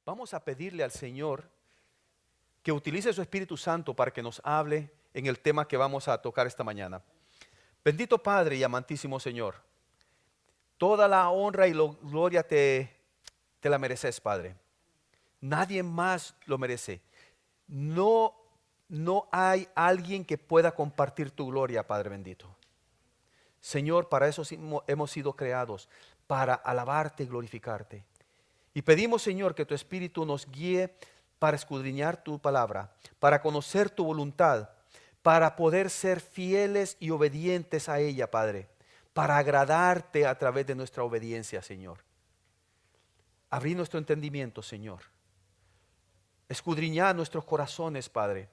Vamos a pedirle al Señor que utilice su Espíritu Santo para que nos hable en el tema que vamos a tocar esta mañana. Bendito Padre y amantísimo Señor, toda la honra y la gloria te la mereces, Padre. Nadie más lo merece. No hay alguien que pueda compartir tu gloria, Padre bendito. Señor, para eso hemos sido creados, para alabarte y glorificarte. Y pedimos, Señor, que tu Espíritu nos guíe para escudriñar tu palabra, para conocer tu voluntad, para poder ser fieles y obedientes a ella, Padre, para agradarte a través de nuestra obediencia, Señor. Abrir nuestro entendimiento, Señor. Escudriñar nuestros corazones, Padre,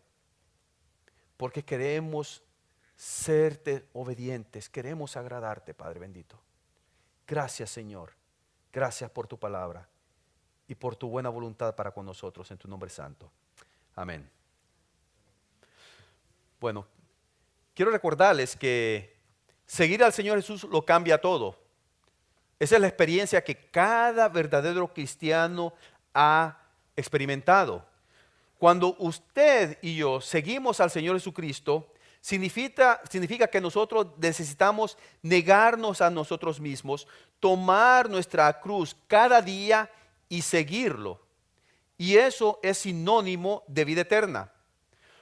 porque queremos serte obedientes, queremos agradarte, Padre bendito. Gracias, Señor. Gracias por tu palabra y por tu buena voluntad para con nosotros, en tu nombre santo. Amén. Bueno, quiero recordarles que seguir al Señor Jesús lo cambia todo. Esa es la experiencia que cada verdadero cristiano ha experimentado. Cuando usted y yo seguimos al Señor Jesucristo, significa que nosotros necesitamos negarnos a nosotros mismos, tomar nuestra cruz cada día y seguirlo. Y eso es sinónimo de vida eterna.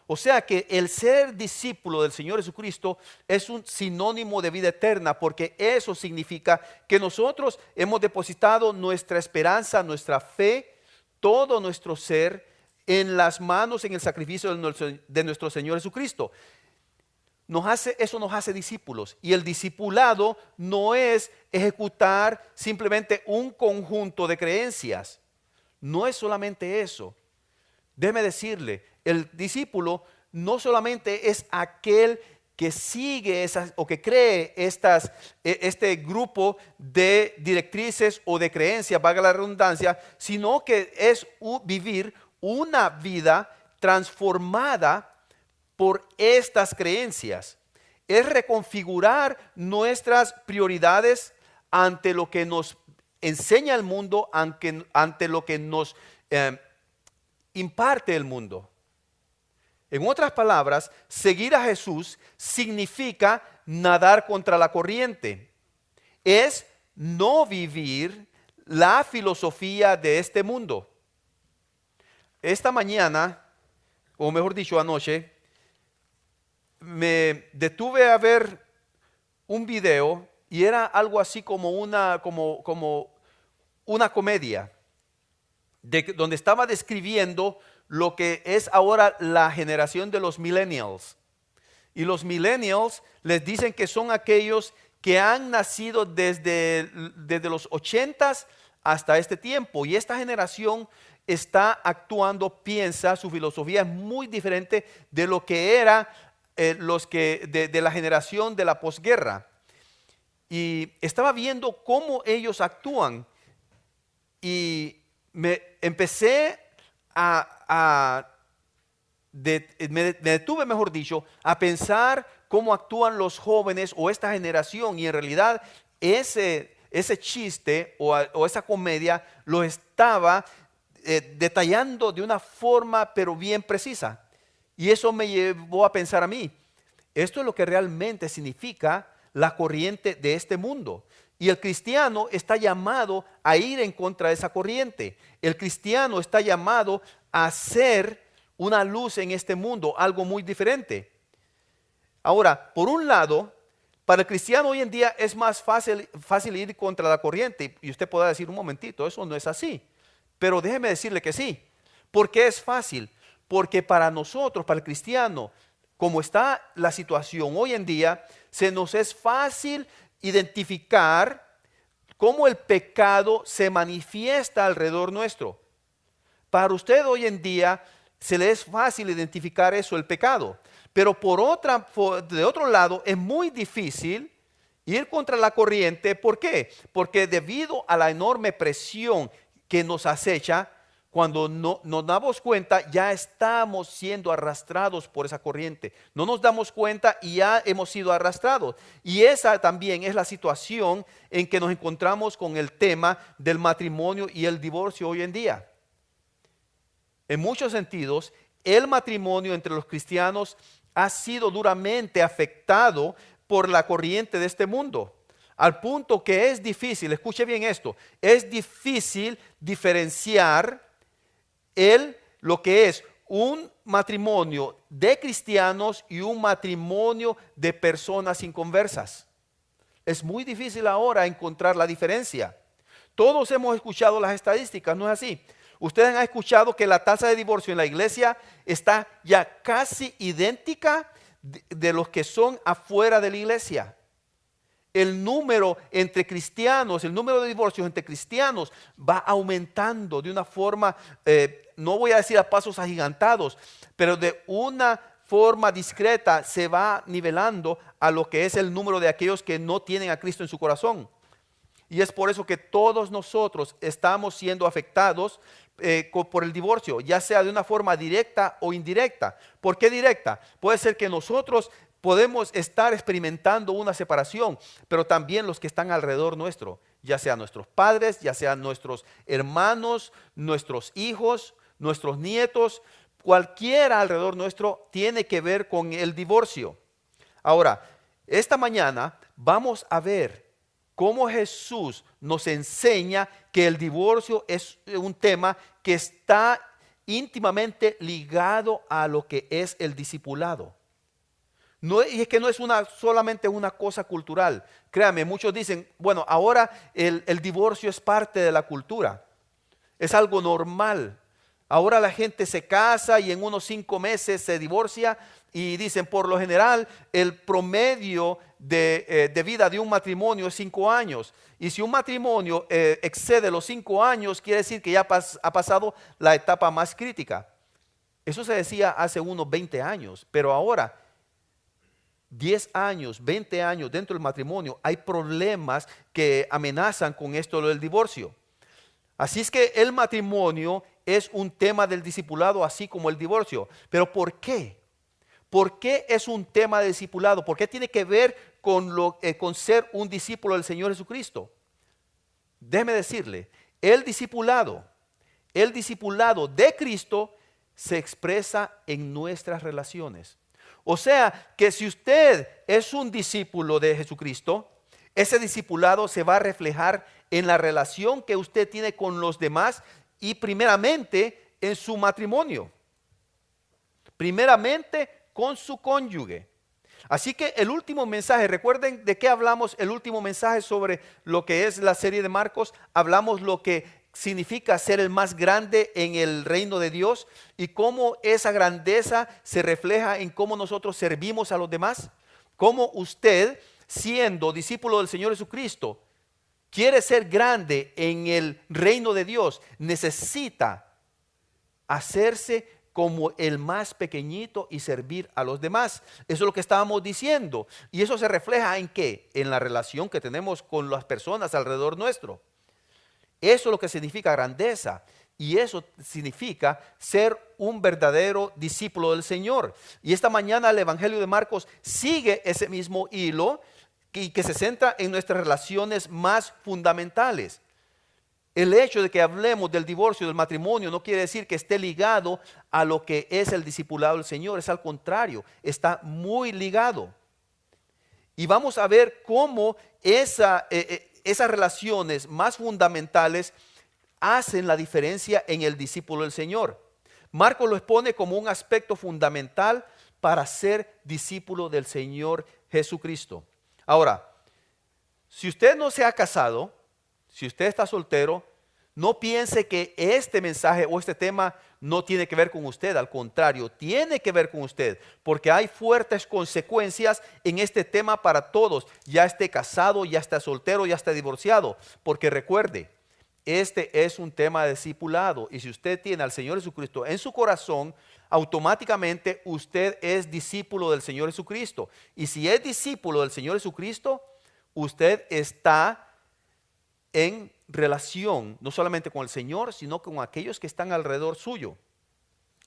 O sea que el ser discípulo del Señor Jesucristo es un sinónimo de vida eterna, porque eso significa que nosotros hemos depositado nuestra esperanza, nuestra fe, todo nuestro ser en las manos, en el sacrificio de nuestro Señor Jesucristo. Eso nos hace discípulos, y el discipulado no es ejecutar simplemente un conjunto de creencias. No es solamente eso. Déjeme decirle, el discípulo no solamente es aquel que sigue o que cree este grupo de directrices o de creencias, valga la redundancia, sino que es vivir una vida transformada por estas creencias. Es reconfigurar nuestras prioridades ante lo que nos enseña el mundo, ante lo que nos imparte el mundo. En otras palabras, seguir a Jesús significa nadar contra la corriente. Es no vivir la filosofía de este mundo. Esta mañana, o mejor dicho, anoche, me detuve a ver un video y era algo así como una comedia, donde estaba describiendo lo que es ahora la generación de los millennials. Y los millennials les dicen que son aquellos que han nacido desde los 80s hasta este tiempo. Y esta generación está actuando, piensa, su filosofía es muy diferente de lo que era de la generación de la posguerra. Y estaba viendo cómo ellos actúan y me empecé me detuve, mejor dicho, a pensar cómo actúan los jóvenes o esta generación, y en realidad ese chiste o esa comedia lo estaba detallando de una forma pero bien precisa. Y eso me llevó a pensar a mí, esto es lo que realmente significa la corriente de este mundo. Y el cristiano está llamado a ir en contra de esa corriente. El cristiano está llamado a ser una luz en este mundo, algo muy diferente. Ahora, por un lado, para el cristiano hoy en día es más fácil ir contra la corriente. Y usted podrá decir, un momentito, eso no es así. Pero déjeme decirle que sí. ¿Por qué es fácil? Porque para nosotros, para el cristiano, como está la situación hoy en día, se nos es fácil identificar cómo el pecado se manifiesta alrededor nuestro. Para usted hoy en día se le es fácil identificar eso, el pecado. Pero de otro lado es muy difícil ir contra la corriente. ¿Por qué? Porque debido a la enorme presión que nos acecha, cuando no nos damos cuenta, ya estamos siendo arrastrados por esa corriente. No nos damos cuenta y ya hemos sido arrastrados. Y esa también es la situación en que nos encontramos con el tema del matrimonio y el divorcio hoy en día. En muchos sentidos, el matrimonio entre los cristianos ha sido duramente afectado por la corriente de este mundo, al punto que es difícil, escuche bien esto, es difícil diferenciar lo que es un matrimonio de cristianos y un matrimonio de personas inconversas. Es muy difícil ahora encontrar la diferencia. Todos hemos escuchado las estadísticas, ¿no es así? Ustedes han escuchado que la tasa de divorcio en la iglesia está ya casi idéntica de los que son afuera de la iglesia. El número entre cristianos, el número de divorcios entre cristianos va aumentando de una forma, no voy a decir a pasos agigantados, pero de una forma discreta se va nivelando a lo que es el número de aquellos que no tienen a Cristo en su corazón. Y es por eso que todos nosotros estamos siendo afectados por el divorcio, ya sea de una forma directa o indirecta. ¿Por qué directa? Puede ser que nosotros podemos estar experimentando una separación, pero también los que están alrededor nuestro, ya sean nuestros padres, ya sean nuestros hermanos, nuestros hijos, nuestros nietos, cualquiera alrededor nuestro tiene que ver con el divorcio. Ahora, esta mañana vamos a ver cómo Jesús nos enseña que el divorcio es un tema que está íntimamente ligado a lo que es el discipulado. Y es que no es solamente una cosa cultural. Créame, muchos dicen, bueno, ahora el divorcio es parte de la cultura. Es algo normal. Ahora la gente se casa y en unos 5 meses se divorcia y dicen, por lo general, el promedio de vida de un matrimonio es 5 años. Y si un matrimonio excede los 5 años, quiere decir que ya ha pasado la etapa más crítica. Eso se decía hace unos 20 años, pero ahora 10 años, 20 años dentro del matrimonio, hay problemas que amenazan con esto del divorcio. Así es que el matrimonio es un tema del discipulado, así como el divorcio. ¿Pero por qué? ¿Por qué es un tema de discipulado? ¿Por qué tiene que ver con ser un discípulo del Señor Jesucristo? Déjeme decirle, el discipulado de Cristo se expresa en nuestras relaciones. O sea, que si usted es un discípulo de Jesucristo, ese discipulado se va a reflejar en la relación que usted tiene con los demás y primeramente en su matrimonio. Primeramente con su cónyuge. Así que el último mensaje, recuerden de qué hablamos el último mensaje sobre lo que es la serie de Marcos. Hablamos lo que significa ser el más grande en el reino de Dios y cómo esa grandeza se refleja en cómo nosotros servimos a los demás. Cómo usted, siendo discípulo del Señor Jesucristo, quiere ser grande en el reino de Dios, necesita hacerse como el más pequeñito y servir a los demás. Eso es lo que estábamos diciendo. Y eso se refleja en ¿qué? En la relación que tenemos con las personas alrededor nuestro. Eso es lo que significa grandeza. Y eso significa ser un verdadero discípulo del Señor. Y esta mañana el Evangelio de Marcos sigue ese mismo hilo y que se centra en nuestras relaciones más fundamentales. El hecho de que hablemos del divorcio, del matrimonio, no quiere decir que esté ligado a lo que es el discipulado del Señor. Es al contrario, está muy ligado. Y vamos a ver cómo esas relaciones más fundamentales hacen la diferencia en el discípulo del Señor. Marcos lo expone como un aspecto fundamental para ser discípulo del Señor Jesucristo. Ahora, si usted no se ha casado, si usted está soltero, no piense que este mensaje o este tema no tiene que ver con usted. Al contrario, tiene que ver con usted, porque hay fuertes consecuencias en este tema para todos. Ya esté casado, ya esté soltero, ya esté divorciado. Porque recuerde, este es un tema de discipulado. Y si usted tiene al Señor Jesucristo en su corazón, automáticamente usted es discípulo del Señor Jesucristo. Y si es discípulo del Señor Jesucristo, usted está en relación no solamente con el Señor, sino con aquellos que están alrededor suyo.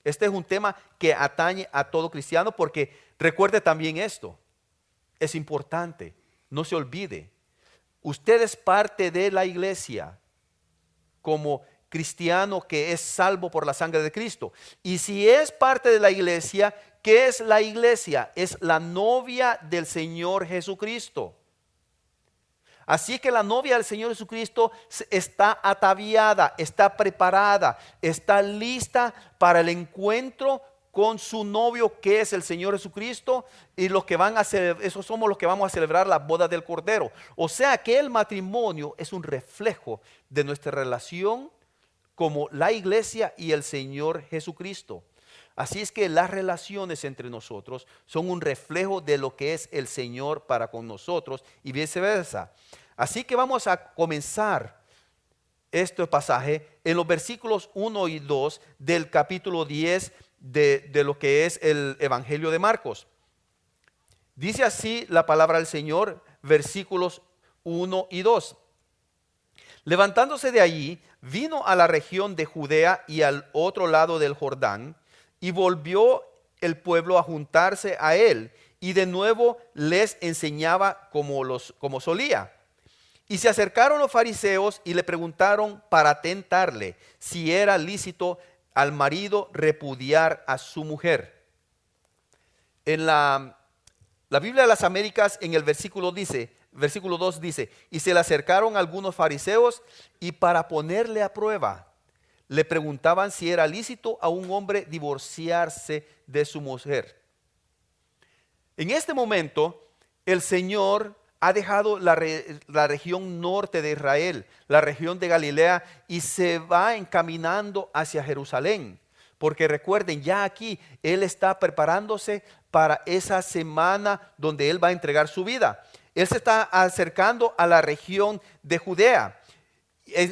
Este es un tema que atañe a todo cristiano, porque recuerde también esto, es importante, no se olvide, usted es parte de la iglesia como cristiano que es salvo por la sangre de Cristo. Y si es parte de la iglesia, ¿qué es la iglesia? Es la novia del Señor Jesucristo. Así que la novia del Señor Jesucristo está ataviada, está preparada, está lista para el encuentro con su novio, que es el Señor Jesucristo, y los que van a celebrar, esos somos los que vamos a celebrar la boda del Cordero. O sea que el matrimonio es un reflejo de nuestra relación como la iglesia y el Señor Jesucristo. Así es que las relaciones entre nosotros son un reflejo de lo que es el Señor para con nosotros y viceversa. Así que vamos a comenzar este pasaje en los versículos 1 y 2 del capítulo 10 de lo que es el Evangelio de Marcos. Dice así la palabra del Señor, versículos 1 y 2. Levantándose de allí, vino a la región de Judea y al otro lado del Jordán, y volvió el pueblo a juntarse a él, y de nuevo les enseñaba como solía. Y se acercaron los fariseos y le preguntaron para tentarle si era lícito al marido repudiar a su mujer. En la Biblia de las Américas, en el versículo 2 dice, y se le acercaron algunos fariseos y para ponerle a prueba, le preguntaban si era lícito a un hombre divorciarse de su mujer. En este momento, el Señor ha dejado la región norte de Israel, la región de Galilea, y se va encaminando hacia Jerusalén. Porque recuerden, ya aquí Él está preparándose para esa semana donde Él va a entregar su vida. Él se está acercando a la región de Judea.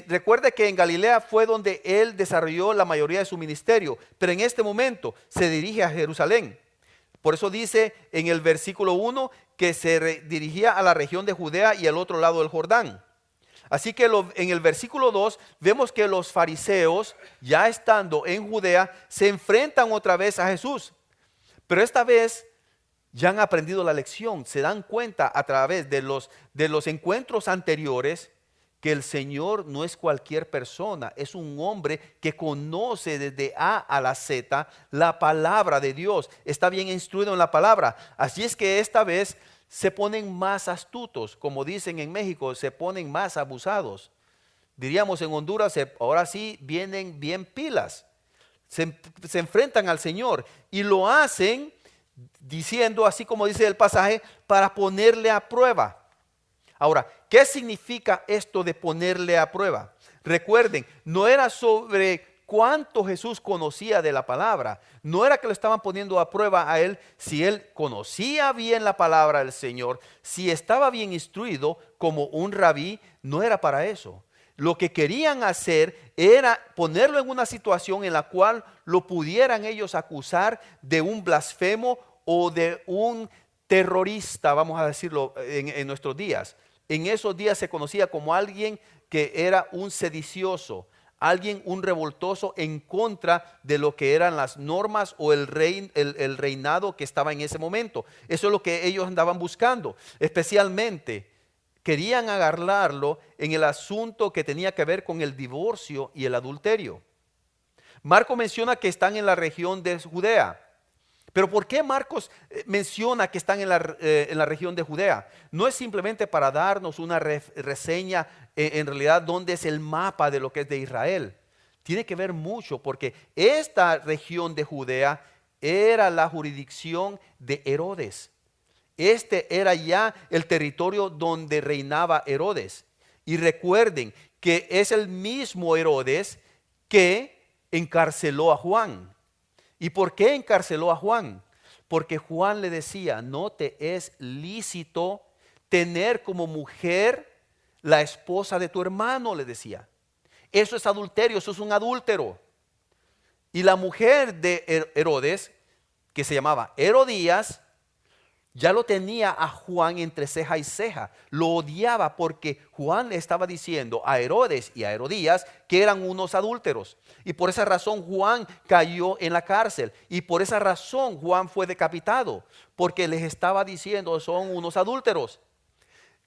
Recuerde que en Galilea fue donde Él desarrolló la mayoría de su ministerio, pero en este momento se dirige a Jerusalén. Por eso dice en el versículo 1 que se dirigía a la región de Judea y al otro lado del Jordán. Así que en el versículo 2 vemos que los fariseos, ya estando en Judea, se enfrentan otra vez a Jesús. Pero esta vez ya han aprendido la lección, se dan cuenta a través de los encuentros anteriores que el Señor no es cualquier persona, es un hombre que conoce desde A a la Z la palabra de Dios, está bien instruido en la palabra. Así es que esta vez se ponen más astutos, como dicen en México, se ponen más abusados. Diríamos en Honduras, ahora sí vienen bien pilas, se enfrentan al Señor y lo hacen diciendo, así como dice el pasaje, para ponerle a prueba. Ahora, ¿qué significa esto de ponerle a prueba? Recuerden, no era sobre cuánto Jesús conocía de la palabra. No era que lo estaban poniendo a prueba a él si él conocía bien la palabra del Señor, si estaba bien instruido como un rabí. No era para eso. Lo que querían hacer era ponerlo en una situación en la cual lo pudieran ellos acusar de un blasfemo o de un terrorista, vamos a decirlo en nuestros días. En esos días se conocía como alguien que era un sedicioso, un revoltoso en contra de lo que eran las normas o el reinado que estaba en ese momento. Eso es lo que ellos andaban buscando. Especialmente querían agarrarlo en el asunto que tenía que ver con el divorcio y el adulterio. Marco menciona que están en la región de Judea. Pero ¿por qué Marcos menciona que están en la región de Judea? No es simplemente para darnos una reseña en realidad donde es el mapa de lo que es de Israel. Tiene que ver mucho porque esta región de Judea era la jurisdicción de Herodes. Este era ya el territorio donde reinaba Herodes. Y recuerden que es el mismo Herodes que encarceló a Juan. ¿Y por qué encarceló a Juan? Porque Juan le decía, no te es lícito tener como mujer la esposa de tu hermano, le decía. Eso es adulterio, eso es un adúltero. Y la mujer de Herodes, que se llamaba Herodías, ya lo tenía a Juan entre ceja y ceja. Lo odiaba porque Juan le estaba diciendo a Herodes y a Herodías que eran unos adúlteros. Y por esa razón Juan cayó en la cárcel. Y por esa razón Juan fue decapitado. Porque les estaba diciendo son unos adúlteros.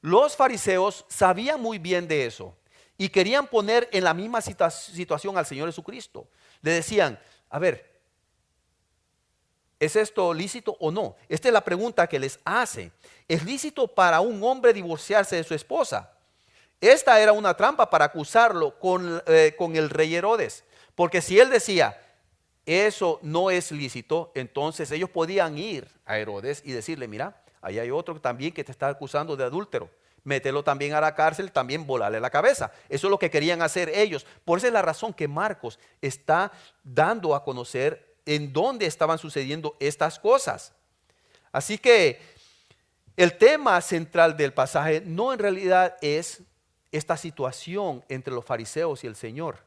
Los fariseos sabían muy bien de eso. y querían poner en la misma situación al Señor Jesucristo. Le decían, a ver, ¿es esto lícito o no? Esta es la pregunta que les hace. ¿Es lícito para un hombre divorciarse de su esposa? Esta era una trampa para acusarlo con el rey Herodes. Porque si él decía, eso no es lícito, entonces ellos podían ir a Herodes y decirle, mira, ahí hay otro también que te está acusando de adúltero. Mételo también a la cárcel, también volarle la cabeza. Eso es lo que querían hacer ellos. Por esa es la razón que Marcos está dando a conocer en dónde estaban sucediendo estas cosas. Así que el tema central del pasaje no en realidad es esta situación entre los fariseos y el Señor.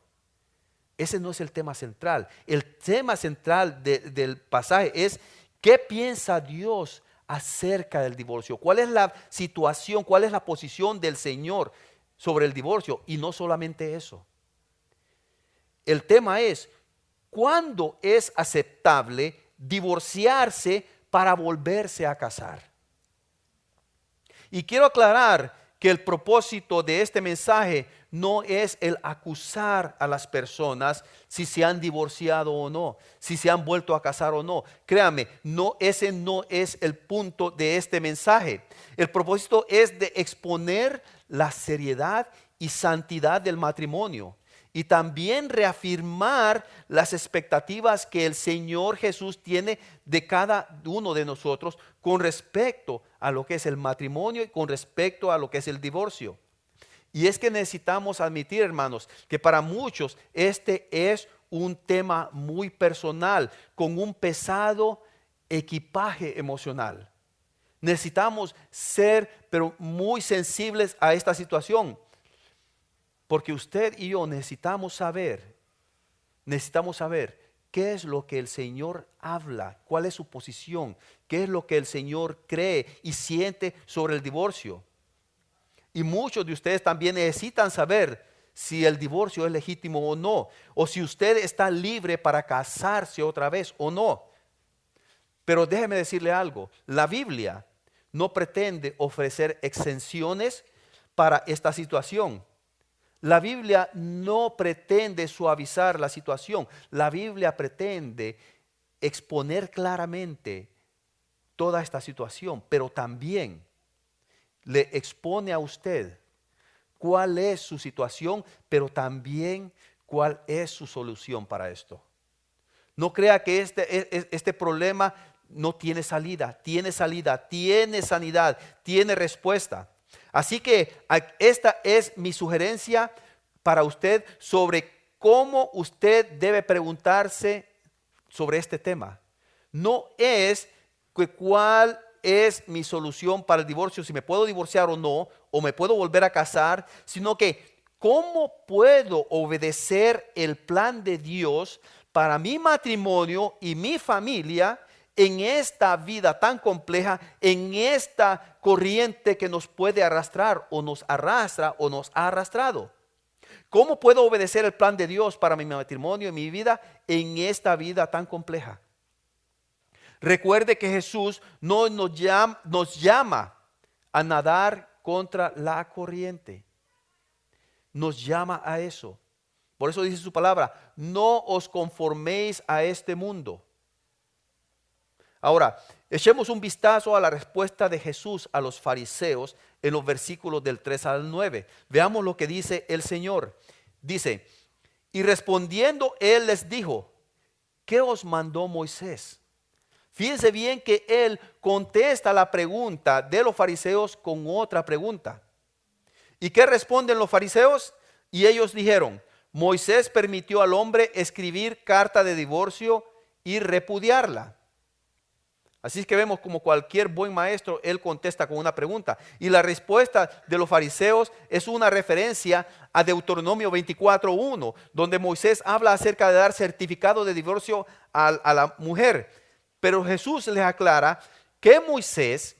Ese no es el tema central. El tema central del pasaje es ¿qué piensa Dios acerca del divorcio? ¿Cuál es la situación, cuál es la posición del Señor sobre el divorcio? Y no solamente eso. El tema es ¿cuándo es aceptable divorciarse para volverse a casar? Y quiero aclarar que el propósito de este mensaje no es el acusar a las personas si se han divorciado o no, si se han vuelto a casar o no. Créame, ese no es el punto de este mensaje. El propósito es de exponer la seriedad y santidad del matrimonio. Y también reafirmar las expectativas que el Señor Jesús tiene de cada uno de nosotros con respecto a lo que es el matrimonio y con respecto a lo que es el divorcio. Y es que necesitamos admitir, hermanos, que para muchos este es un tema muy personal, con un pesado equipaje emocional. Necesitamos ser, pero muy sensibles a esta situación. Porque usted y yo necesitamos saber qué es lo que el Señor habla, cuál es su posición, qué es lo que el Señor cree y siente sobre el divorcio. Y muchos de ustedes también necesitan saber si el divorcio es legítimo o no, o si usted está libre para casarse otra vez o no. Pero déjeme decirle algo, la Biblia no pretende ofrecer exenciones para esta situación. La Biblia no pretende suavizar la situación. La Biblia pretende exponer claramente toda esta situación, pero también le expone a usted cuál es su situación, pero también cuál es su solución para esto. No crea que este problema no tiene salida, tiene sanidad, tiene respuesta. Así que esta es mi sugerencia para usted sobre cómo usted debe preguntarse sobre este tema. No es cuál es mi solución para el divorcio, si me puedo divorciar o no, o me puedo volver a casar, sino que cómo puedo obedecer el plan de Dios para mi matrimonio y mi familia en esta vida tan compleja, en esta corriente que nos puede arrastrar o nos arrastra o nos ha arrastrado. ¿Cómo puedo obedecer el plan de Dios para mi matrimonio y mi vida en esta vida tan compleja? Recuerde que Jesús no nos llama a nadar contra la corriente. Nos llama a eso. Por eso dice su palabra, no os conforméis a este mundo. Ahora, echemos un vistazo a la respuesta de Jesús a los fariseos en los versículos del 3 al 9. Veamos lo que dice el Señor. Dice, y respondiendo él les dijo, ¿qué os mandó Moisés? Fíjense bien que él contesta la pregunta de los fariseos con otra pregunta. ¿Y qué responden los fariseos? Y ellos dijeron, Moisés permitió al hombre escribir carta de divorcio y repudiarla. Así es que vemos como cualquier buen maestro, él contesta con una pregunta. Y la respuesta de los fariseos es una referencia a Deuteronomio 24:1, donde Moisés habla acerca de dar certificado de divorcio a la mujer. Pero Jesús les aclara que Moisés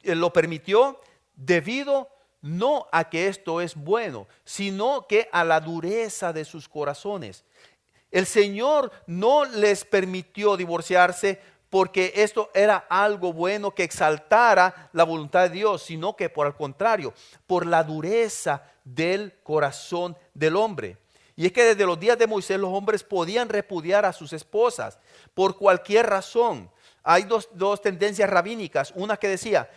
lo permitió debido no a que esto es bueno, sino que a la dureza de sus corazones. El Señor no les permitió divorciarse porque esto era algo bueno que exaltara la voluntad de Dios, sino que por el contrario, por la dureza del corazón del hombre. Y es que desde los días de Moisés los hombres podían repudiar a sus esposas por cualquier razón. Hay dos tendencias rabínicas, una que decía,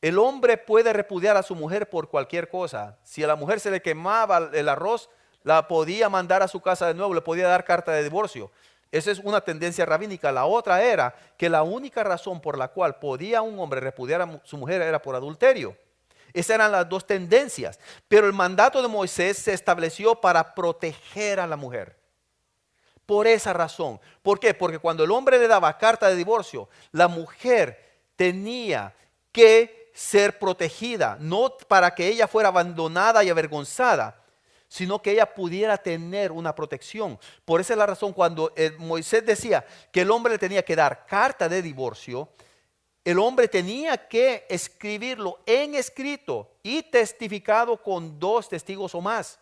el hombre puede repudiar a su mujer por cualquier cosa. Si a la mujer se le quemaba el arroz, la podía mandar a su casa de nuevo, le podía dar carta de divorcio. Esa es una tendencia rabínica. La otra era que la única razón por la cual podía un hombre repudiar a su mujer era por adulterio. Esas eran las dos tendencias. Pero el mandato de Moisés se estableció para proteger a la mujer. Por esa razón. ¿Por qué? Porque cuando el hombre le daba carta de divorcio, la mujer tenía que ser protegida, no para que ella fuera abandonada y avergonzada, sino que ella pudiera tener una protección. Por esa es la razón cuando Moisés decía que el hombre le tenía que dar carta de divorcio, el hombre tenía que escribirlo en escrito y testificado con 2 testigos o más.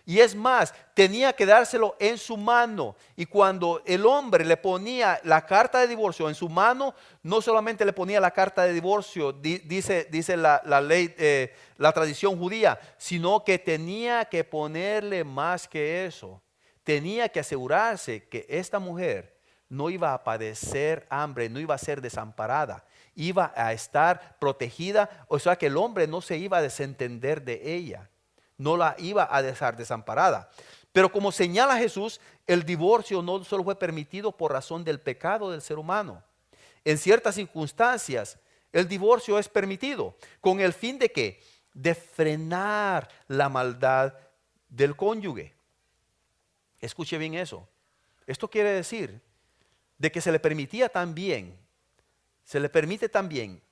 Y es más, tenía que dárselo en su mano. Y cuando el hombre le ponía la carta de divorcio en su mano, no solamente le ponía la carta de divorcio, dice la ley, la tradición judía, sino que tenía que ponerle más que eso. Tenía que asegurarse que esta mujer no iba a padecer hambre, no iba a ser desamparada, iba a estar protegida, o sea que el hombre no se iba a desentender de ella. No la iba a dejar desamparada. Pero como señala Jesús, el divorcio no solo fue permitido por razón del pecado del ser humano. En ciertas circunstancias, el divorcio es permitido. ¿Con el fin de qué? De frenar la maldad del cónyuge. Escuche bien eso. Esto quiere decir de que se le permitía también, se le permite también,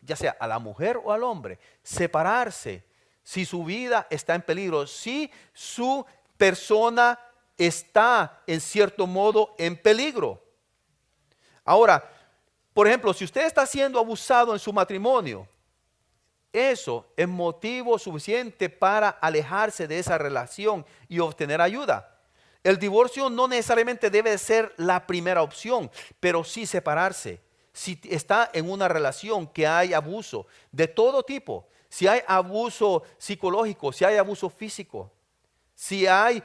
ya sea a la mujer o al hombre, separarse si su vida está en peligro, si su persona está en cierto modo en peligro. Ahora, por ejemplo, si usted está siendo abusado en su matrimonio, eso es motivo suficiente para alejarse de esa relación y obtener ayuda. El divorcio no necesariamente debe ser la primera opción, pero sí separarse. Si está en una relación que hay abuso de todo tipo, si hay abuso psicológico, si hay abuso físico, si hay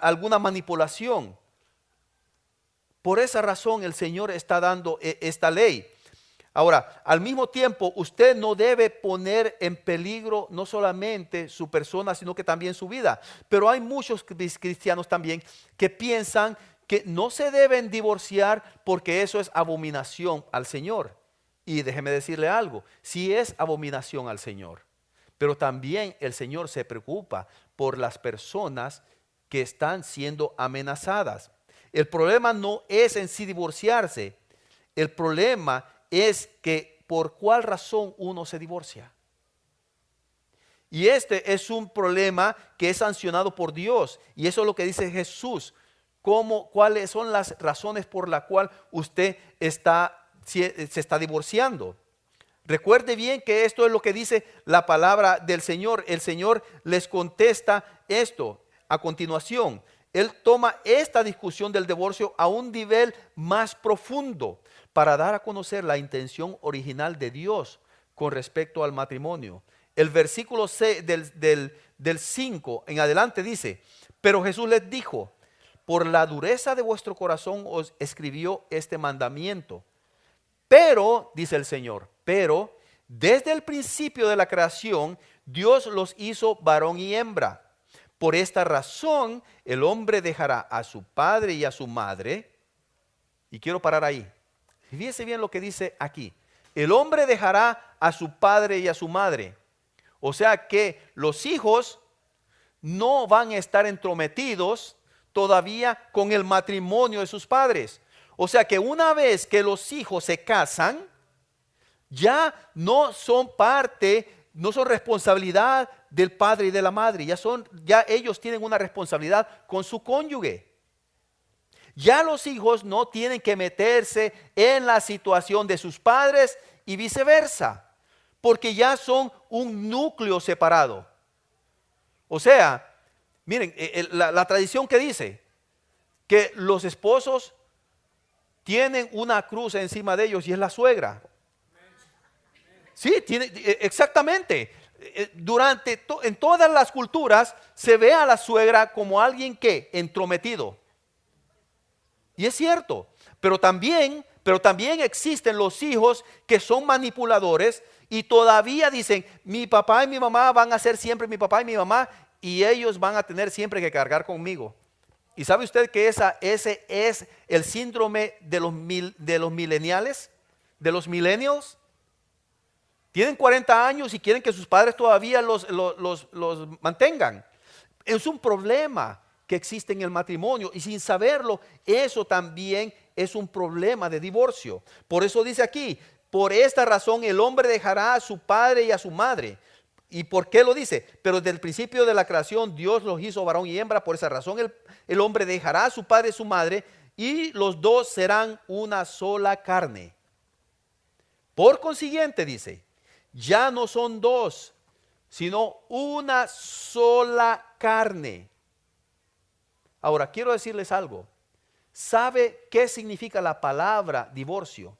alguna manipulación. Por esa razón el Señor está dando esta ley. Ahora, al mismo tiempo, usted no debe poner en peligro no solamente su persona, sino que también su vida. Pero hay muchos cristianos también que piensan que no se deben divorciar porque eso es abominación al Señor. Y déjeme decirle algo, sí es abominación al Señor, pero también el Señor se preocupa por las personas que están siendo amenazadas. El problema no es en sí divorciarse, el problema es que por cuál razón uno se divorcia. Y este es un problema que es sancionado por Dios, y eso es lo que dice Jesús. ¿Cuáles son las razones por las cuales usted se está divorciando? Recuerde bien que esto es lo que dice la palabra del Señor. El Señor les contesta esto a continuación. Él toma esta discusión del divorcio a un nivel más profundo para dar a conocer la intención original de Dios con respecto al matrimonio. El versículo 6 del 5 en adelante dice, pero Jesús les dijo, por la dureza de vuestro corazón os escribió este mandamiento. Pero, dice el Señor, pero desde el principio de la creación, Dios los hizo varón y hembra. Por esta razón, el hombre dejará a su padre y a su madre. Y quiero parar ahí. Fíjese bien lo que dice aquí. El hombre dejará a su padre y a su madre. O sea que los hijos no van a estar entrometidos todavía con el matrimonio de sus padres. O sea que una vez que los hijos se casan, ya no son parte, no son responsabilidad del padre y de la madre, ya ellos tienen una responsabilidad con su cónyuge. Ya los hijos no tienen que meterse en la situación de sus padres y viceversa, porque ya son un núcleo separado. O sea, miren, la tradición que dice que los esposos tienen una cruz encima de ellos y es la suegra. Sí, exactamente. En todas las culturas se ve a la suegra como alguien que entrometido. Y es cierto, pero también existen los hijos que son manipuladores y todavía dicen, mi papá y mi mamá van a ser siempre mi papá y mi mamá y ellos van a tener siempre que cargar conmigo. ¿Y sabe usted que ese es el síndrome de los millennials, de los millennials? Tienen 40 años y quieren que sus padres todavía los mantengan. Es un problema que existe en el matrimonio y sin saberlo, eso también es un problema de divorcio. Por eso dice aquí, por esta razón el hombre dejará a su padre y a su madre. ¿Y por qué lo dice? Pero desde el principio de la creación Dios los hizo varón y hembra. Por esa razón el hombre dejará a su padre y a su madre y los dos serán una sola carne. Por consiguiente dice, ya no son dos, sino una sola carne. Ahora, quiero decirles algo. ¿Sabe qué significa la palabra divorcio?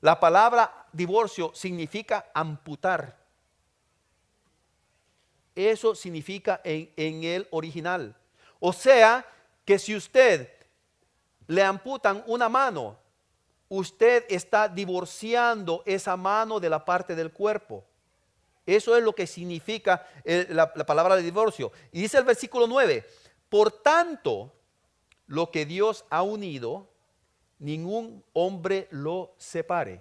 La palabra divorcio significa amputar. Eso significa en el original. O sea, que si usted le amputan una mano, usted está divorciando esa mano de la parte del cuerpo. Eso es lo que significa la palabra de divorcio. Y dice el versículo 9, por tanto, lo que Dios ha unido, ningún hombre lo separe.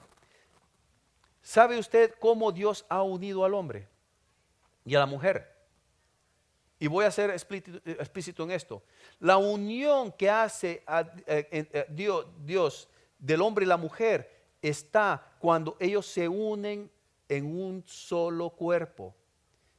¿Sabe usted cómo Dios ha unido al hombre y a la mujer? Y voy a ser explícito en esto. La unión que hace Dios del hombre y la mujer está cuando ellos se unen en un solo cuerpo.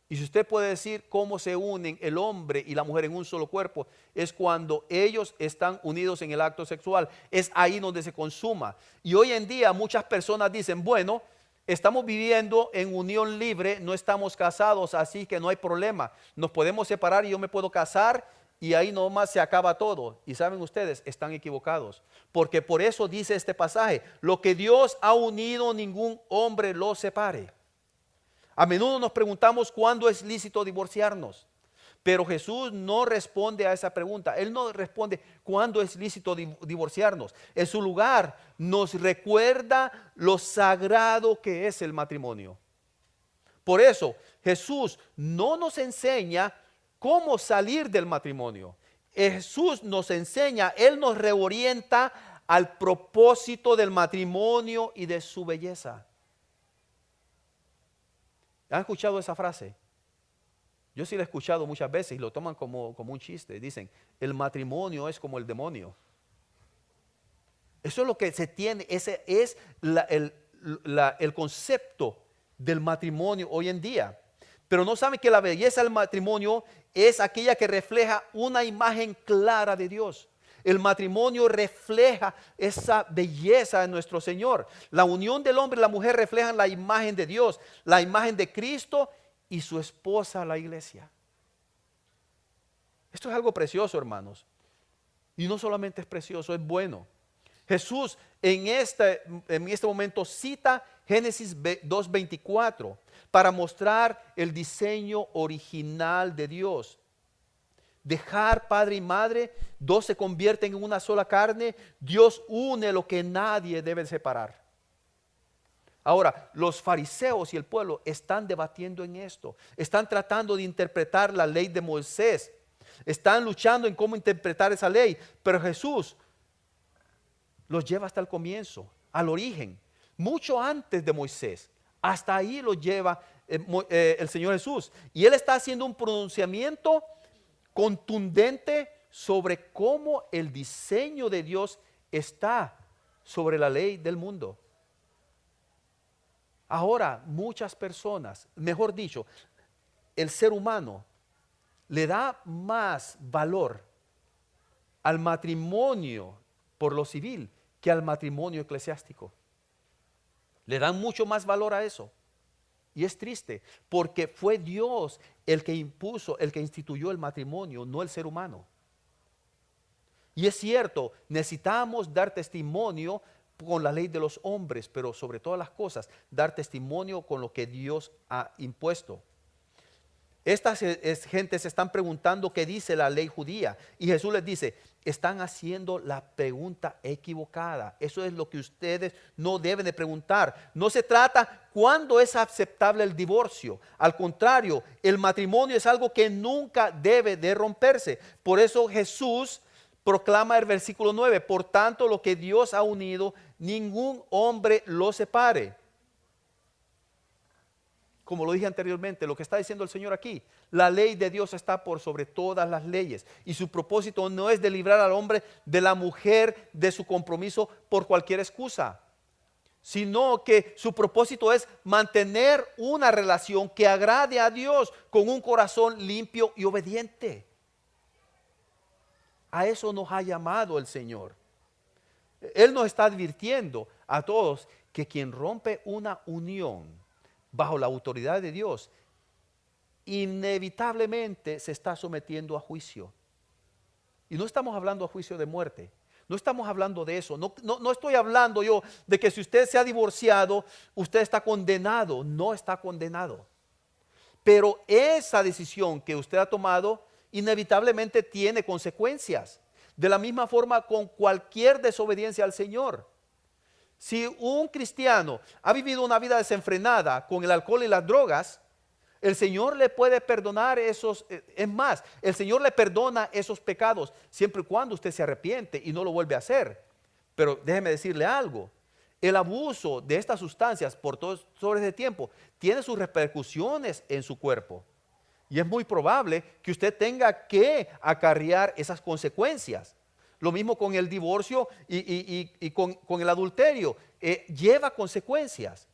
Y si usted puede decir cómo se unen el hombre y la mujer en un solo cuerpo, es cuando ellos están unidos en el acto sexual. Es ahí donde se consuma. Y hoy en día muchas personas dicen, bueno, estamos viviendo en unión libre, no estamos casados, así que no hay problema. Nos podemos separar y yo me puedo casar y ahí nomás se acaba todo. Y saben ustedes, están equivocados. Porque por eso dice este pasaje, lo que Dios ha unido, ningún hombre lo separe. A menudo nos preguntamos cuándo es lícito divorciarnos, pero Jesús no responde a esa pregunta. Él no responde cuándo es lícito divorciarnos. En su lugar nos recuerda lo sagrado que es el matrimonio. Por eso Jesús no nos enseña cómo salir del matrimonio. Jesús nos enseña, Él nos reorienta al propósito del matrimonio y de su belleza. ¿Han escuchado esa frase? Yo sí la he escuchado muchas veces y lo toman como un chiste. Dicen, el matrimonio es como el demonio. Eso es lo que se tiene, ese es el concepto del matrimonio hoy en día. Pero no saben que la belleza del matrimonio es aquella que refleja una imagen clara de Dios. El matrimonio refleja esa belleza de nuestro Señor. La unión del hombre y la mujer reflejan la imagen de Dios, la imagen de Cristo y su esposa, la iglesia. Esto es algo precioso, hermanos. Y no solamente es precioso, es bueno. Jesús en este momento cita Génesis 2:24 para mostrar el diseño original de Dios. Dejar padre y madre, dos se convierten en una sola carne. Dios une lo que nadie debe separar. Ahora, los fariseos y el pueblo están debatiendo en esto. Están tratando de interpretar la ley de Moisés. Están luchando en cómo interpretar esa ley. Pero Jesús los lleva hasta el comienzo, al origen, mucho antes de Moisés. Hasta ahí los lleva el Señor Jesús. Y Él está haciendo un pronunciamiento contundente sobre cómo el diseño de Dios está sobre la ley del mundo. Ahora, muchas personas, mejor dicho, el ser humano le da más valor al matrimonio por lo civil que al matrimonio eclesiástico. Le dan mucho más valor a eso. Y es triste, porque fue Dios el que impuso, el que instituyó el matrimonio, no el ser humano. Y es cierto, necesitamos dar testimonio con la ley de los hombres, pero sobre todas las cosas, dar testimonio con lo que Dios ha impuesto. Estas gentes se están preguntando qué dice la ley judía. Y Jesús les dice, están haciendo la pregunta equivocada. Eso es lo que ustedes no deben de preguntar. No se trata cuándo es aceptable el divorcio. Al contrario, el matrimonio es algo que nunca debe de romperse. Por eso Jesús proclama el versículo 9, por tanto lo que Dios ha unido, ningún hombre lo separe. Como lo dije anteriormente, lo que está diciendo el Señor aquí, la ley de Dios está por sobre todas las leyes y su propósito no es de librar al hombre de la mujer de su compromiso por cualquier excusa, sino que su propósito es mantener una relación que agrade a Dios con un corazón limpio y obediente. A eso nos ha llamado el Señor. Él nos está advirtiendo a todos que quien rompe una unión bajo la autoridad de Dios, inevitablemente se está sometiendo a juicio. Y no estamos hablando a juicio de muerte. No estamos hablando de eso. No estoy hablando yo de que si usted se ha divorciado, usted está condenado. No está condenado. Pero esa decisión que usted ha tomado, inevitablemente tiene consecuencias. De la misma forma con cualquier desobediencia al Señor. Si un cristiano ha vivido una vida desenfrenada con el alcohol y las drogas, el Señor le puede perdonar esos, es más, el Señor le perdona esos pecados siempre y cuando usted se arrepiente y no lo vuelve a hacer. Pero déjeme decirle algo, el abuso de estas sustancias por todo ese tiempo tiene sus repercusiones en su cuerpo. Y es muy probable que usted tenga que acarrear esas consecuencias. Lo mismo con el divorcio y con el adulterio. Lleva consecuencias.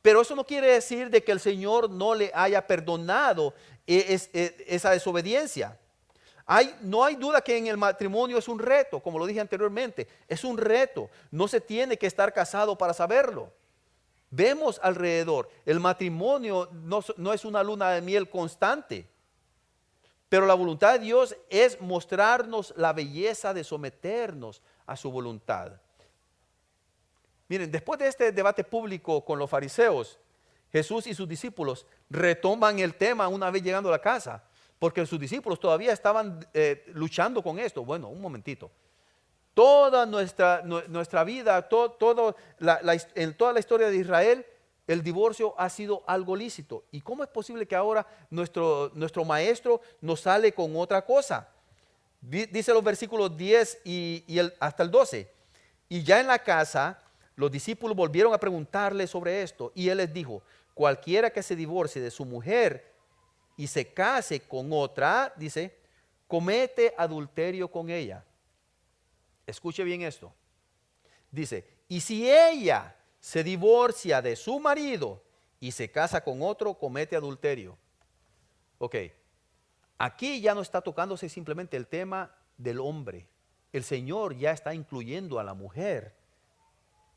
Pero eso no quiere decir de que el Señor no le haya perdonado esa desobediencia. No hay duda que en el matrimonio es un reto, como lo dije anteriormente. Es un reto. No se tiene que estar casado para saberlo. Vemos alrededor, el matrimonio no es una luna de miel constante. Pero la voluntad de Dios es mostrarnos la belleza de someternos a su voluntad. Miren, después de este debate público con los fariseos, Jesús y sus discípulos retoman el tema una vez llegando a la casa, porque sus discípulos todavía estaban luchando con esto. Bueno, un momentito. Toda nuestra vida, en toda la historia de Israel, el divorcio ha sido algo lícito. ¿Y cómo es posible que ahora nuestro maestro nos sale con otra cosa? Dice los versículos 10 hasta el 12. Y ya en la casa, los discípulos volvieron a preguntarle sobre esto. Y él les dijo, cualquiera que se divorcie de su mujer y se case con otra, dice, comete adulterio con ella. Escuche bien esto. Dice, y si ella se divorcia de su marido y se casa con otro, comete adulterio. Ok, aquí ya no está tocándose simplemente el tema del hombre. El Señor ya está incluyendo a la mujer,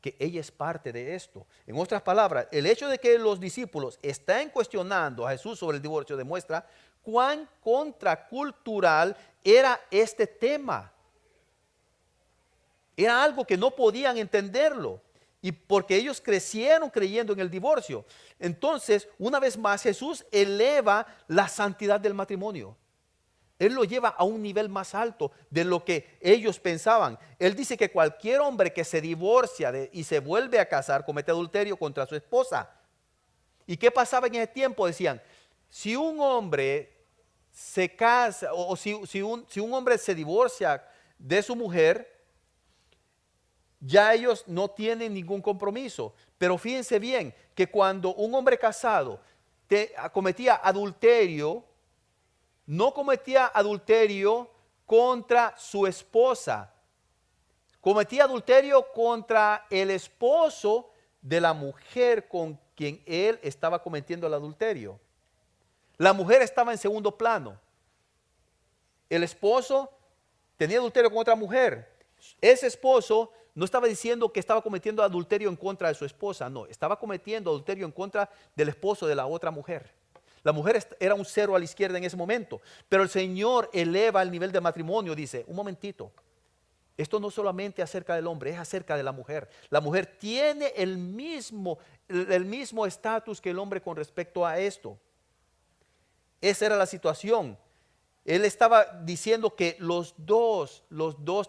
que ella es parte de esto. En otras palabras, el hecho de que los discípulos estén cuestionando a Jesús sobre el divorcio demuestra cuán contracultural era este tema. Era algo que no podían entenderlo. Y porque ellos crecieron creyendo en el divorcio. Entonces, una vez más, Jesús eleva la santidad del matrimonio. Él lo lleva a un nivel más alto de lo que ellos pensaban. Él dice que cualquier hombre que se divorcia y se vuelve a casar comete adulterio contra su esposa. ¿Y qué pasaba en ese tiempo? Decían, si un hombre se casa o si un hombre se divorcia de su mujer, ya ellos no tienen ningún compromiso. Pero fíjense bien que cuando un hombre casado cometía adulterio, no cometía adulterio contra su esposa, cometía adulterio contra el esposo de la mujer con quien él estaba cometiendo el adulterio. La mujer estaba en segundo plano. El esposo tenía adulterio con otra mujer. Ese esposo no estaba diciendo que estaba cometiendo adulterio en contra de su esposa, no, estaba cometiendo adulterio en contra del esposo de la otra mujer. La mujer era un cero a la izquierda en ese momento, pero el Señor eleva el nivel de matrimonio, dice, un momentito, Esto no solamente acerca del hombre, es acerca de la mujer. La mujer tiene el mismo estatus que el hombre con respecto a esto. Esa era la situación. Él estaba diciendo que los dos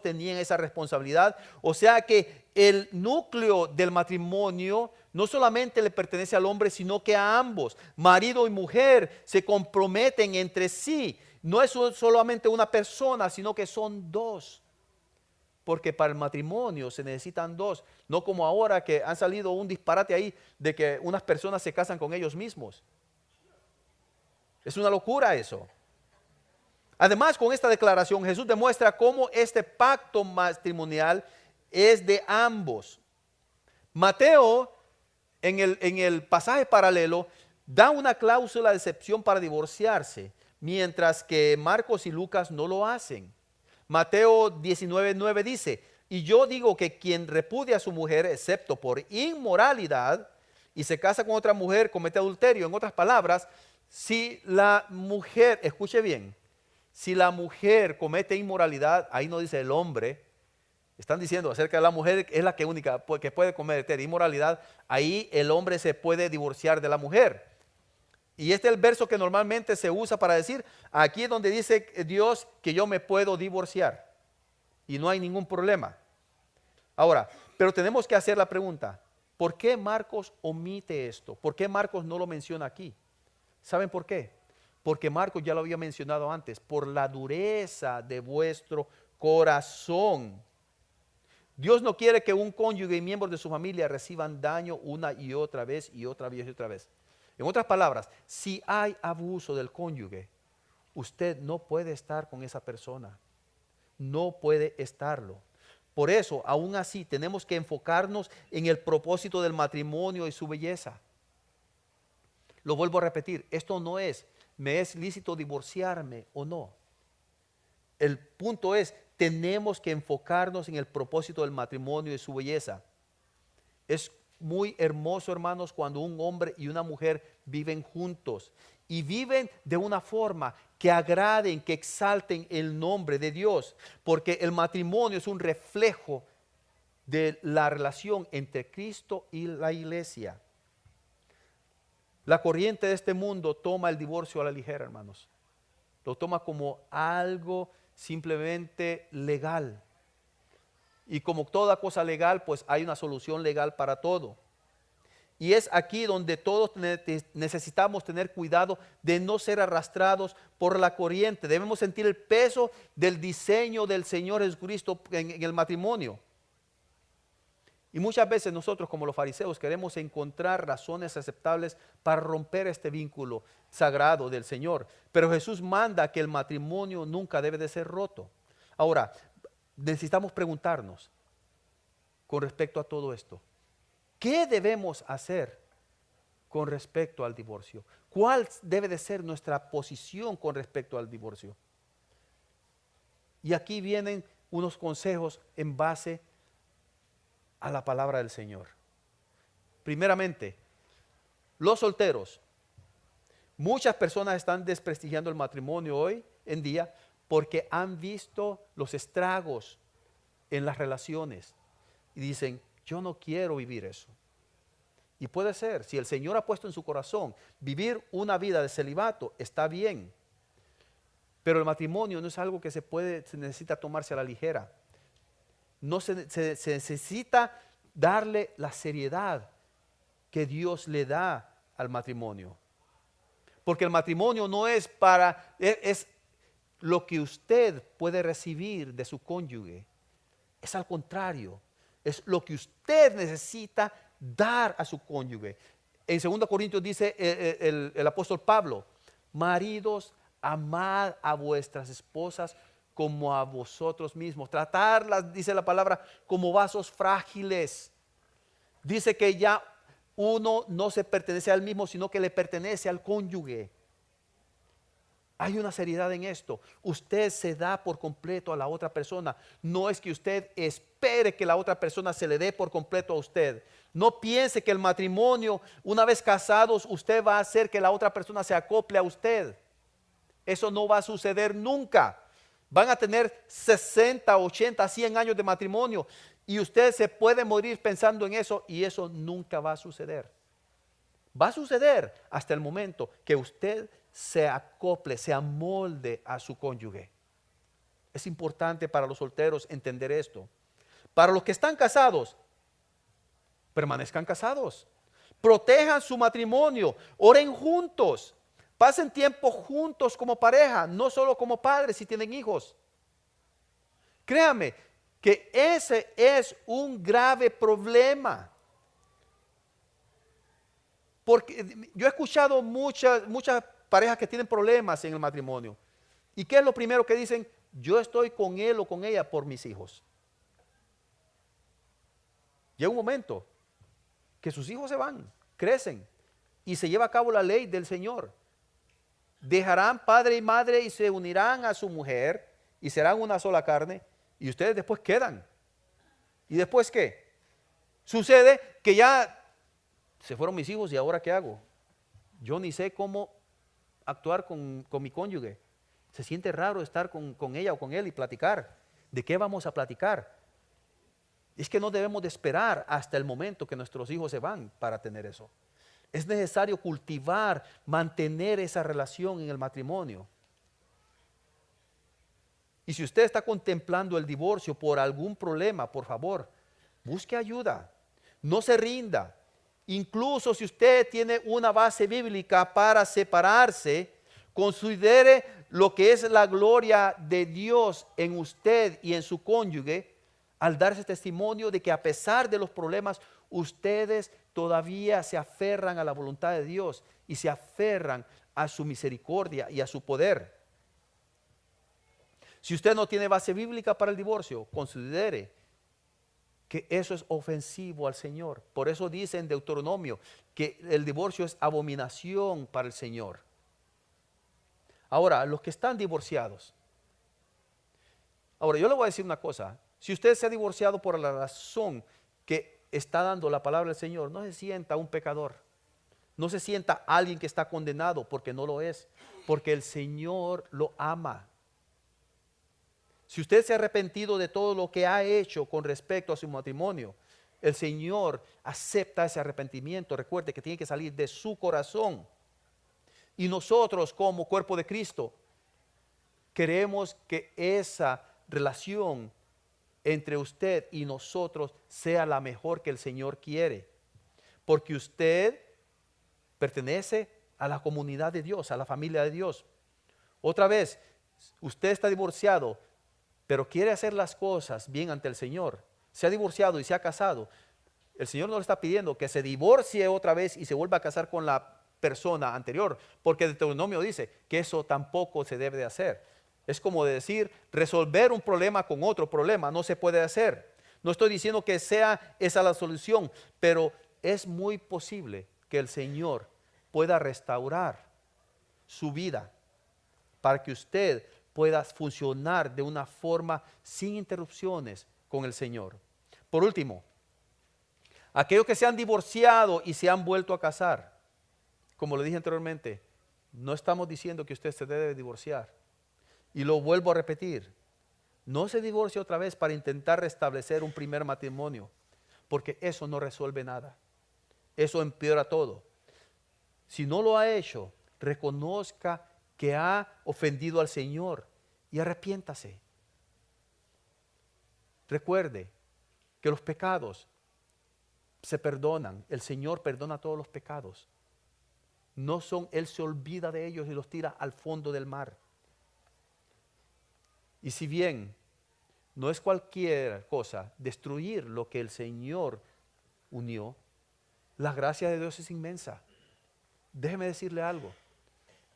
tenían esa responsabilidad. O sea que el núcleo del matrimonio no solamente le pertenece al hombre, sino que a ambos. Marido y mujer se comprometen entre sí. No es solamente una persona, sino que son dos. Porque para el matrimonio se necesitan dos. No como ahora que han salido un disparate ahí de que unas personas se casan con ellos mismos. Es una locura eso. Además, con esta declaración, Jesús demuestra cómo este pacto matrimonial es de ambos. Mateo, en el pasaje paralelo, da una cláusula de excepción para divorciarse, mientras que Marcos y Lucas no lo hacen. Mateo 19:9 dice, y yo digo que quien repudia a su mujer, excepto por inmoralidad, y se casa con otra mujer, comete adulterio. En otras palabras, si la mujer, escuche bien, si la mujer comete inmoralidad, ahí no dice el hombre, están diciendo acerca de la mujer, es la que única que puede cometer inmoralidad, ahí el hombre se puede divorciar de la mujer. Y este es el verso que normalmente se usa para decir, aquí es donde dice Dios que yo me puedo divorciar y no hay ningún problema. Ahora, pero tenemos que hacer la pregunta, ¿por qué Marcos omite esto? ¿Por qué Marcos no lo menciona aquí? ¿Saben por qué? Porque Marcos ya lo había mencionado antes, por la dureza de vuestro corazón. Dios no quiere que un cónyuge y miembros de su familia reciban daño una y otra vez y otra vez y otra vez. En otras palabras, si hay abuso del cónyuge, usted no puede estar con esa persona. No puede estarlo. Por eso, aún así, tenemos que enfocarnos en el propósito del matrimonio y su belleza. Lo vuelvo a repetir, esto no es, ¿me es lícito divorciarme o no? El punto es, tenemos que enfocarnos en el propósito del matrimonio y su belleza. Es muy hermoso, hermanos, cuando un hombre y una mujer viven juntos y viven de una forma que agraden, que exalten el nombre de Dios, porque el matrimonio es un reflejo de la relación entre Cristo y la iglesia. La corriente de este mundo toma el divorcio a la ligera, hermanos. Lo toma como algo simplemente legal. Y como toda cosa legal, pues hay una solución legal para todo. Y es aquí donde todos necesitamos tener cuidado de no ser arrastrados por la corriente. Debemos sentir el peso del diseño del Señor Jesucristo en el matrimonio. Y muchas veces nosotros como los fariseos queremos encontrar razones aceptables para romper este vínculo sagrado del Señor. Pero Jesús manda que el matrimonio nunca debe de ser roto. Ahora, necesitamos preguntarnos con respecto a todo esto. ¿Qué debemos hacer con respecto al divorcio? ¿Cuál debe de ser nuestra posición con respecto al divorcio? Y aquí vienen unos consejos en base a la palabra del Señor. Primeramente, los solteros. Muchas personas están desprestigiando el matrimonio hoy en día porque han visto los estragos en las relaciones y dicen, yo no quiero vivir eso. Y puede ser, si el Señor ha puesto en su corazón vivir una vida de celibato, está bien. Pero el matrimonio no es algo que se necesita tomarse a la ligera. No se necesita darle la seriedad que Dios le da al matrimonio. Porque el matrimonio no es es lo que usted puede recibir de su cónyuge. Es al contrario, es lo que usted necesita dar a su cónyuge. En 2 Corintios dice el apóstol Pablo, maridos, amad a vuestras esposas como a vosotros mismos. Tratarlas, dice la palabra, como vasos frágiles. Dice que ya uno no se pertenece al mismo, sino que le pertenece al cónyuge. Hay una seriedad en esto. Usted se da por completo a la otra persona. No es que usted espere que la otra persona se le dé por completo a usted. No piense que el matrimonio, una vez casados, usted va a hacer que la otra persona se acople a usted. Eso no va a suceder nunca. Van a tener 60, 80, 100 años de matrimonio y usted se puede morir pensando en eso y eso nunca va a suceder. Va a suceder hasta el momento que usted se acople, se amolde a su cónyuge. Es importante para los solteros entender esto. Para los que están casados, permanezcan casados. Protejan su matrimonio, oren juntos, pasen tiempo juntos como pareja, no solo como padres si tienen hijos. Créame que ese es un grave problema. Porque yo he escuchado muchas parejas que tienen problemas en el matrimonio. ¿Y qué es lo primero que dicen? Yo estoy con él o con ella por mis hijos. Llega un momento que sus hijos se van, crecen y se lleva a cabo la ley del Señor. Dejarán padre y madre y se unirán a su mujer y serán una sola carne y ustedes después quedan. ¿Y después qué? Sucede que ya se fueron mis hijos y ahora ¿qué hago? Yo ni sé cómo actuar con mi cónyuge. Se siente raro estar con ella o con él y platicar. ¿De qué vamos a platicar? Es que no debemos de esperar hasta el momento que nuestros hijos se van para tener eso. Es necesario cultivar, mantener esa relación en el matrimonio. Y si usted está contemplando el divorcio por algún problema, por favor, busque ayuda. No se rinda. Incluso si usted tiene una base bíblica para separarse, considere lo que es la gloria de Dios en usted y en su cónyuge al darse testimonio de que a pesar de los problemas, ustedes todavía se aferran a la voluntad de Dios y se aferran a su misericordia y a su poder. Si usted no tiene base bíblica para el divorcio, considere que eso es ofensivo al Señor. Por eso dice en Deuteronomio que el divorcio es abominación para el Señor. Ahora, los que están divorciados. Ahora, yo le voy a decir una cosa. Si usted se ha divorciado por la razón que está dando la palabra del Señor, no se sienta un pecador. No se sienta alguien que está condenado, porque no lo es. Porque el Señor lo ama. Si usted se ha arrepentido de todo lo que ha hecho con respecto a su matrimonio, el Señor acepta ese arrepentimiento. Recuerde que tiene que salir de su corazón. Y nosotros como cuerpo de Cristo queremos que esa relación entre usted y nosotros sea la mejor que el Señor quiere. Porque usted pertenece a la comunidad de Dios, a la familia de Dios. Otra vez, usted está divorciado, pero quiere hacer las cosas bien ante el Señor. Se ha divorciado y se ha casado. El Señor no le está pidiendo que se divorcie otra vez y se vuelva a casar con la persona anterior, porque Deuteronomio dice que eso tampoco se debe de hacer. Es como decir, resolver un problema con otro problema, no se puede hacer. No estoy diciendo que sea esa la solución, pero es muy posible que el Señor pueda restaurar su vida para que usted pueda funcionar de una forma sin interrupciones con el Señor. Por último, aquellos que se han divorciado y se han vuelto a casar, como le dije anteriormente, no estamos diciendo que usted se debe divorciar. Y lo vuelvo a repetir, no se divorcie otra vez para intentar restablecer un primer matrimonio, porque eso no resuelve nada. Eso empeora todo. Si no lo ha hecho, reconozca que ha ofendido al Señor y arrepiéntase. Recuerde que los pecados se perdonan. El Señor perdona todos los pecados. No son, Él se olvida de ellos y los tira al fondo del mar. Y si bien no es cualquier cosa destruir lo que el Señor unió, la gracia de Dios es inmensa. Déjeme decirle algo.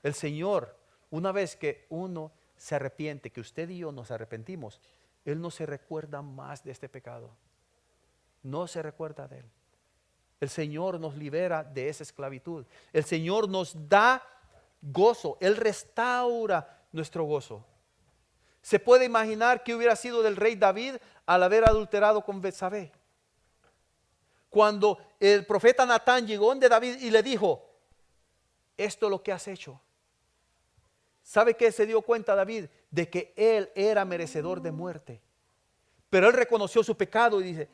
El Señor, una vez que uno se arrepiente, que usted y yo nos arrepentimos, Él no se recuerda más de este pecado. No se recuerda de él. El Señor nos libera de esa esclavitud. El Señor nos da gozo. Él restaura nuestro gozo. ¿Se puede imaginar qué hubiera sido del rey David al haber adulterado con Betsabé? Cuando el profeta Natán llegó donde David y le dijo, esto es lo que has hecho. ¿Sabe qué se dio cuenta David? de que él era merecedor de muerte. Pero él reconoció su pecado y dice,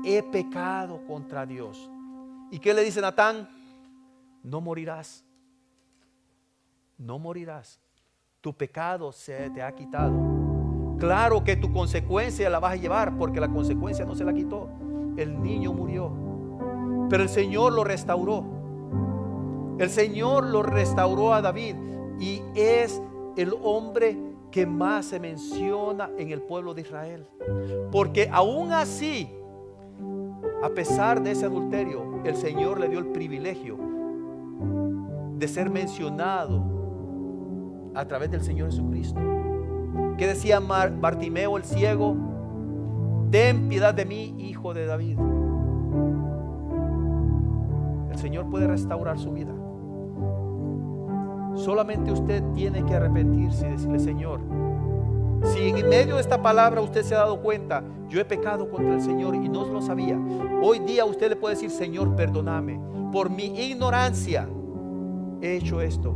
he pecado contra Dios. ¿Y qué le dice Natán? No morirás. No morirás. Tu pecado se te ha quitado. Claro que tu consecuencia la vas a llevar, porque la consecuencia no se la quitó. El niño murió, pero el Señor lo restauró. El Señor lo restauró a David y es el hombre que más se menciona en el pueblo de Israel. Porque aún así, a pesar de ese adulterio, el Señor le dio el privilegio de ser mencionado a través del Señor Jesucristo. ¿Qué decía Bartimeo el ciego? Ten piedad de mí, hijo de David. El Señor puede restaurar su vida. Solamente usted tiene que arrepentirse y decirle, Señor, si en medio de esta palabra usted se ha dado cuenta, yo he pecado contra el Señor y no lo sabía, hoy día usted le puede decir, Señor, perdóname, por mi ignorancia he hecho esto.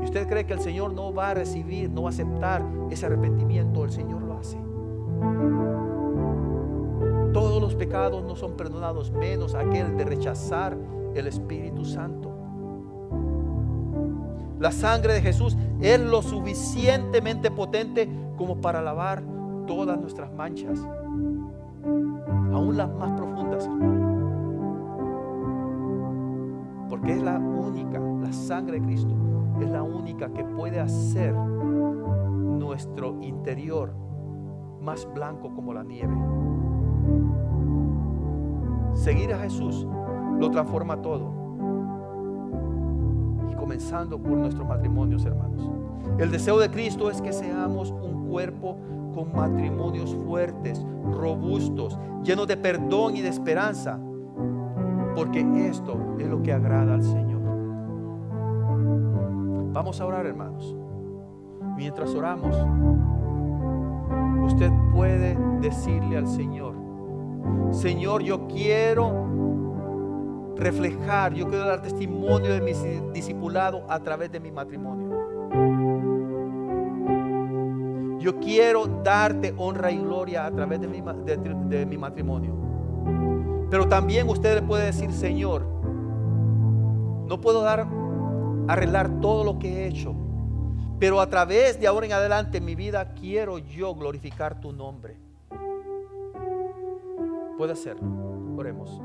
Y usted cree que el Señor no va a recibir, no va a aceptar ese arrepentimiento. El Señor lo hace. Todos los pecados no son perdonados, menos aquel de rechazar el Espíritu Santo. La sangre de Jesús es lo suficientemente potente como para lavar todas nuestras manchas, aún las más profundas, porque es la única, la sangre de Cristo es la única que puede hacer nuestro interior más blanco como la nieve. Seguir a Jesús lo transforma todo. Y comenzando por nuestros matrimonios, hermanos. El deseo de Cristo es que seamos un cuerpo con matrimonios fuertes, robustos, llenos de perdón y de esperanza. Porque esto es lo que agrada al Señor. Vamos a orar, hermanos. Mientras oramos, usted puede decirle al Señor, Señor, yo quiero reflejar, yo quiero dar testimonio de mi discipulado a través de mi matrimonio. Yo quiero darte honra y gloria a través de mi matrimonio. Pero también usted le puede decir, Señor, no puedo arreglar todo lo que he hecho, pero a través de ahora en adelante en mi vida quiero yo glorificar tu nombre. Puede hacerlo. Oremos.